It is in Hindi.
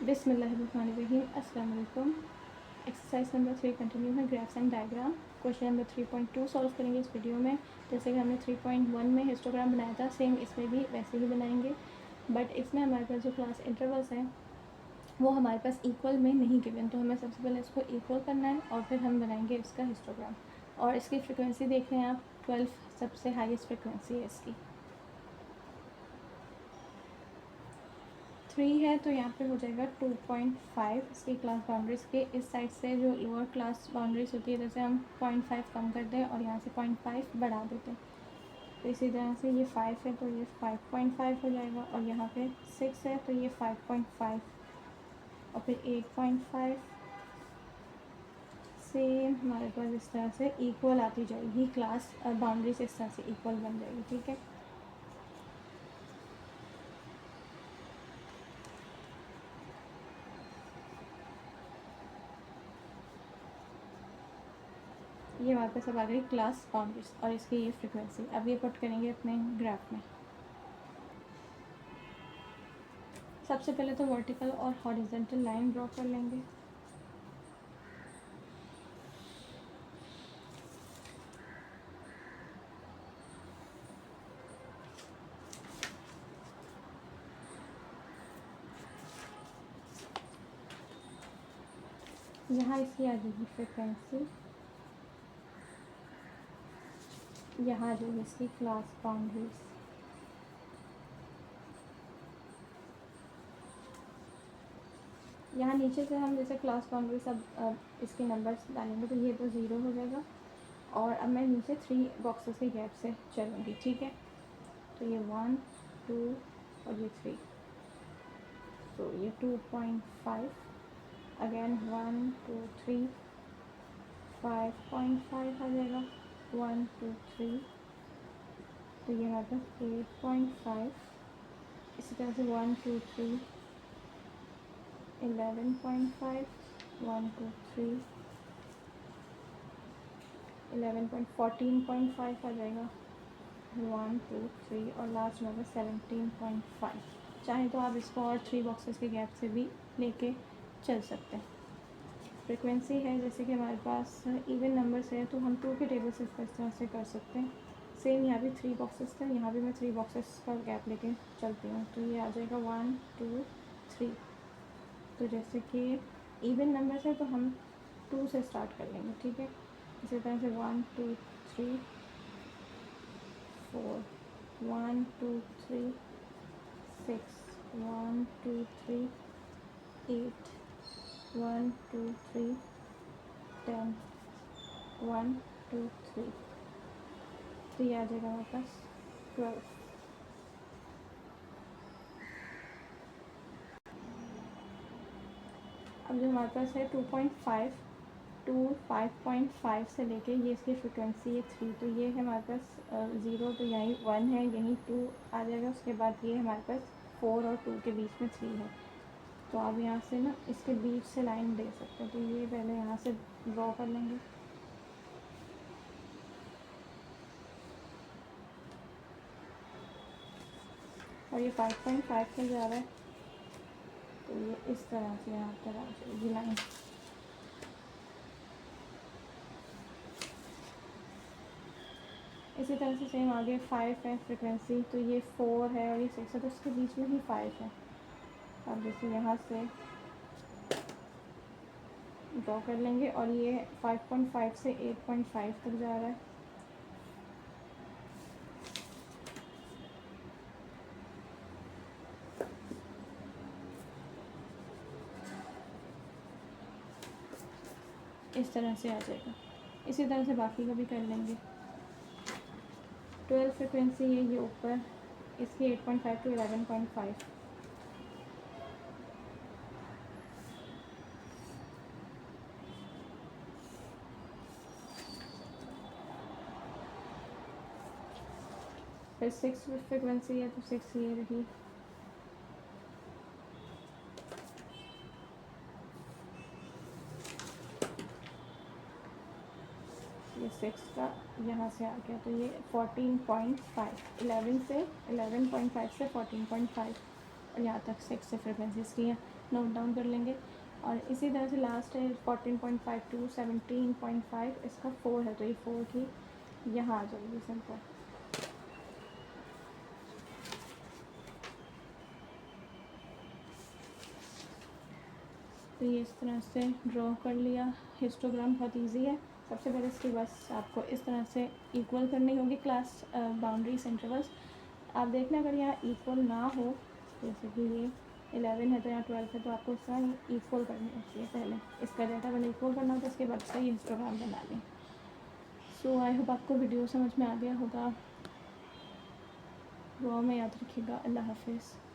बिस्मिल्लाहिर्रहमानिर्रहीम। अस्सलाम वालेकुम। एक्सरसाइज नंबर 3 कंटिन्यू है, graphs and diagram. Question number 3.2 solve करेंगे इस वीडियो में। जैसे कि हमने 3.1 में हिस्टोग्राम बनाया था, सेम इसमें भी वैसे ही बनाएंगे, बट इसमें हमारे पास जो क्लास इंटरवल्स हैं वो हमारे पास इक्वल में नहीं गिवन, तो हमें सबसे पहले इसको इक्वल करना है और फिर हम बनाएंगे इसका हिस्टोग्राम। और इसकी फ्रिक्वेंसी देख रहे हैं आप, 12 सबसे हाईएस्ट फ्रिक्वेंसी है इसकी। 3 है तो यहाँ पे हो जाएगा 2.5 इसकी क्लास बाउंड्रीज़ के। इस साइड से जो लोअर क्लास बाउंड्रीज होती है, जैसे हम 0.5 कम कर दें और यहाँ से 0.5 बढ़ा देते हैं, तो इसी तरह से ये 5 है तो ये 5.5 हो जाएगा, और यहाँ पे 6 है तो ये 5.5 और फिर 8.5। सेम हमारे पास इस तरह से इक्वल आती जाएगी, क्लास बाउंड्रीज इस तरह से इक्वल बन जाएगी। ठीक है, ये हमारे पास अब आ गई क्लास बाउंड्रीज और इसकी ये फ्रिक्वेंसी। अब ये पुट करेंगे अपने ग्राफ में। सबसे पहले तो वर्टिकल और हॉरिजॉन्टल लाइन ड्रॉ कर लेंगे। यहाँ इसकी आ जाएगी फ्रिक्वेंसी, यहाँ आ जाएगी इसकी क्लास बाउंड्रीज। यहाँ नीचे से हम जैसे क्लास बाउंड्री सब इसके नंबर्स डालेंगे तो ये तो 0 हो जाएगा, और अब मैं नीचे 3 बॉक्सेस के गैप से चलूँगी। ठीक है, तो ये 1 2 और ये 3, तो ये 2.5, अगेन 1 2 3, 5.5 आ जाएगा, 1 2 3, तो ये हमारे पास 8.5। इसी तरह से 1 2 3, 11.5, 1 2 3, 14.5 आ जाएगा, 1 2 3, और लास्ट में 17.5। चाहे तो आप इसको और 3 बॉक्सेस के गैप से भी लेके चल सकते हैं। फ्रिक्वेंसी है जैसे कि हमारे पास इवन नंबर्स है तो हम 2 के टेबल से इसका इस तरह से कर सकते हैं। सेम यहाँ भी 3 बॉक्सेस थे, यहाँ भी मैं 3 बॉक्सेस का गैप लेके चलती हूँ, तो ये आ जाएगा 1 2 3। तो जैसे कि इवन नंबर्स है तो हम 2 से स्टार्ट कर लेंगे। ठीक है, इसी तरह से 1 2 3 4, 1 2 3 6, 1 2 3 8, 1 2 3 10, 1 2 3, तो ये आ जाएगा हमारे पास 12। अब जो हमारे पास है 2.5 टू 5.5 से लेके ये इसकी फ्रिक्वेंसी है 3, तो ये है हमारे पास 0, तो यहीं 1 है, यहीं 2 आ जाएगा। उसके बाद ये हमारे पास 4 और 2 के बीच में 3 है, तो आप यहाँ से ना इसके बीच से लाइन दे सकते हैं, तो ये पहले यहाँ से ड्रॉ कर लेंगे। और ये 5.5 से जा रहा है, तो ये इस तरह से यहाँ पर आ जाएगी लाइन। इसी तरह से सेम आगे 5 है फ्रिक्वेंसी, तो ये 4 है और ये 6 है, तो इसके बीच में ही 5 है। अब जैसे यहाँ से ड्रॉ कर लेंगे, और ये 5.5 से 8.5 तक जा रहा है। इस तरह से आ जाएगा। इसी तरह से बाकी का भी कर लेंगे। 12 फ्रिक्वेंसी है ये ऊपर, इसकी 8.5 टू 11.5। फिर 6 फ्रिक्वेंसी है तो 6 ये रही। ये 6 का यहाँ से आ गया, तो ये 14.5, 11 से 11.5 से 14.5। और यहाँ तक 6 से फ्रिक्वेंसीज की हैं, नोट डाउन कर लेंगे। और इसी तरह से लास्ट है 14.5 टू 17.5, इसका 4 है, तो ये 4 की यहाँ आ जाएगी सिंपल। तो ये इस तरह से ड्रॉ कर लिया। हिस्टोग्राम बहुत इजी है। सबसे पहले इसकी बस आपको इस तरह से इक्वल करनी होगी क्लास बाउंड्रीज इंटरवल्स। आप देखना अगर यहाँ इक्वल ना हो, जैसे कि ये 11 है तो यहाँ 12 है, तो आपको इस तरह इक्वल करनी होती है। पहले इसका डाटा पहले इक्वल करना होता है, उसके बाद इसका ये हिस्टोग्राम बना लें। सो आई होप आपको वीडियो समझ में आ गया होगा। दुआ में याद रखिएगा। अल्लाह हाफिज़।